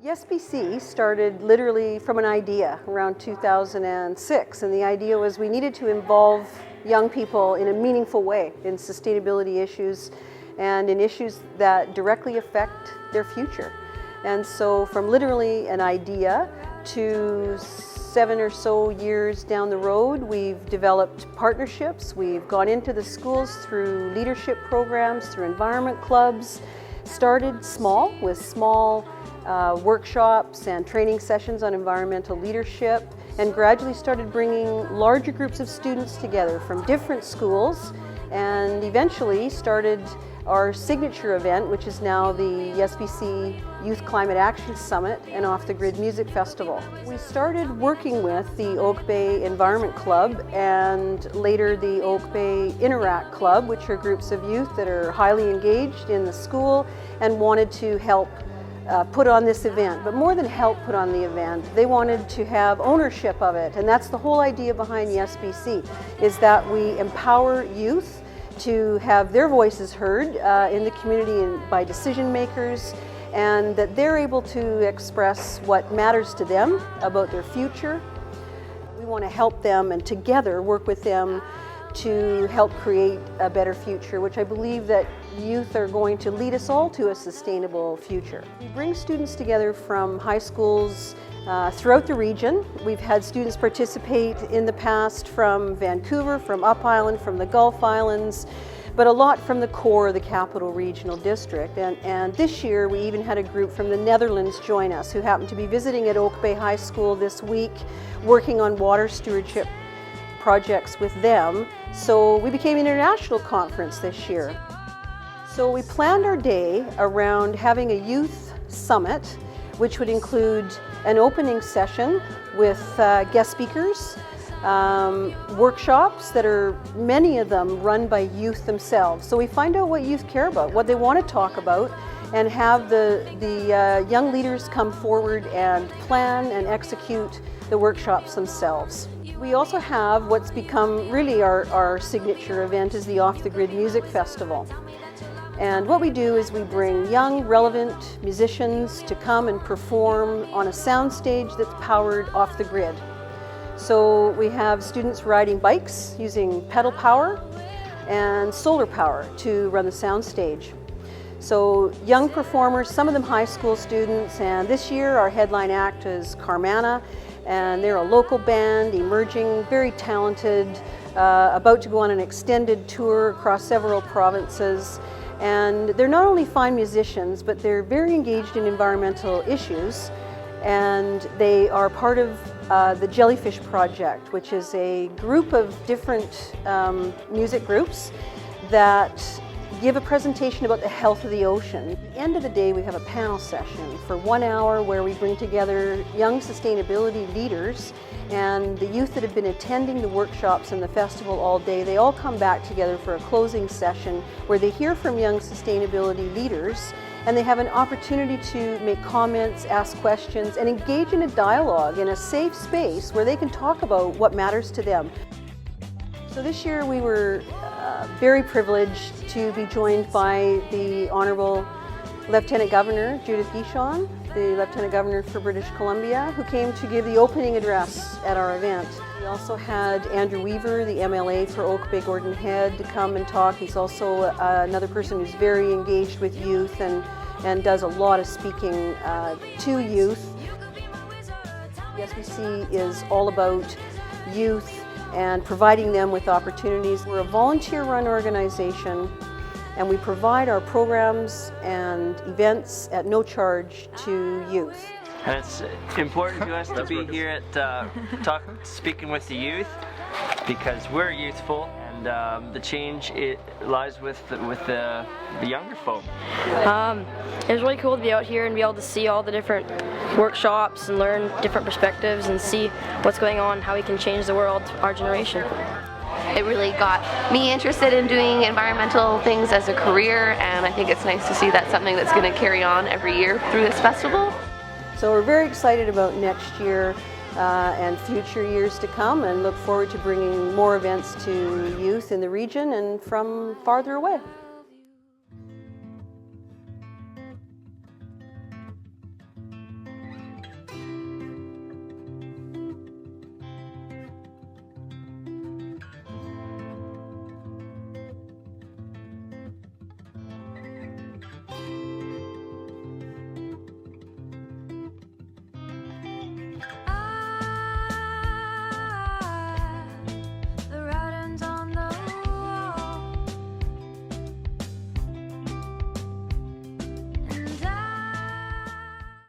YesBC started literally from an idea around 2006, and the idea was we needed to involve young people in a meaningful way in sustainability issues and in issues that directly affect their future. And so from literally an idea to 7 or so years down the road, we've developed partnerships. We've gone into the schools through leadership programs, through environment clubs, started small with small workshops and training sessions on environmental leadership, and gradually started bringing larger groups of students together from different schools, and eventually started our signature event, which is now the YesBC Youth Climate Action Summit and Off the Grid Music Festival. We started working with the Oak Bay Environment Club and later the Oak Bay Interact Club, which are groups of youth that are highly engaged in the school and wanted to help put on this event. But more than help put on the event, they wanted to have ownership of it, and that's the whole idea behind YesBC, is that we empower youth to have their voices heard in the community and by decision makers, and that they're able to express what matters to them about their future. We want to help them and together work with them to help create a better future, which I believe that youth are going to lead us all to a sustainable future. We bring students together from high schools throughout the region. We've had students participate in the past from Vancouver, from Up Island, from the Gulf Islands, but a lot from the core of the Capital Regional District. And this year we even had a group from the Netherlands join us who happened to be visiting at Oak Bay High School this week, working on water stewardship projects with them. So we became an international conference this year. So we planned our day around having a youth summit, which would include an opening session with guest speakers, workshops that are, many of them, run by youth themselves. So we find out what youth care about, what they want to talk about, and have the young leaders come forward and plan and execute the workshops themselves. We also have what's become really our signature event is the Off the Grid Music Festival. And what we do is we bring young, relevant musicians to come and perform on a soundstage that's powered off the grid. So we have students riding bikes using pedal power and solar power to run the soundstage. So young performers, some of them high school students, and this year our headline act is Carmana, and they're a local band, emerging, very talented, about to go on an extended tour across several provinces. And they're not only fine musicians, but they're very engaged in environmental issues, and they are part of the Jellyfish Project, which is a group of different music groups that give a presentation about the health of the ocean. At the end of the day, we have a panel session for 1 hour where we bring together young sustainability leaders, and the youth that have been attending the workshops and the festival all day, they all come back together for a closing session where they hear from young sustainability leaders, and they have an opportunity to make comments, ask questions, and engage in a dialogue in a safe space where they can talk about what matters to them. So this year we were very privileged to be joined by the Honourable Lieutenant Governor Judith Guichon, the Lieutenant Governor for British Columbia, who came to give the opening address at our event. We also had Andrew Weaver, the MLA for Oak Bay Gordon Head, to come and talk. He's also another person who's very engaged with youth and does a lot of speaking to youth. YesBC is all about youth and providing them with opportunities. We're a volunteer-run organization, and we provide our programs and events at no charge to youth. And it's important to us to be here at speaking with the youth, because we're youthful, and the change lies with the younger folk. It was really cool to be out here and be able to see all the different workshops and learn different perspectives and see what's going on, how we can change the world, our generation. It really got me interested in doing environmental things as a career, and I think it's nice to see that's something that's going to carry on every year through this festival. So we're very excited about next year and future years to come, and look forward to bringing more events to youth in the region and from farther away.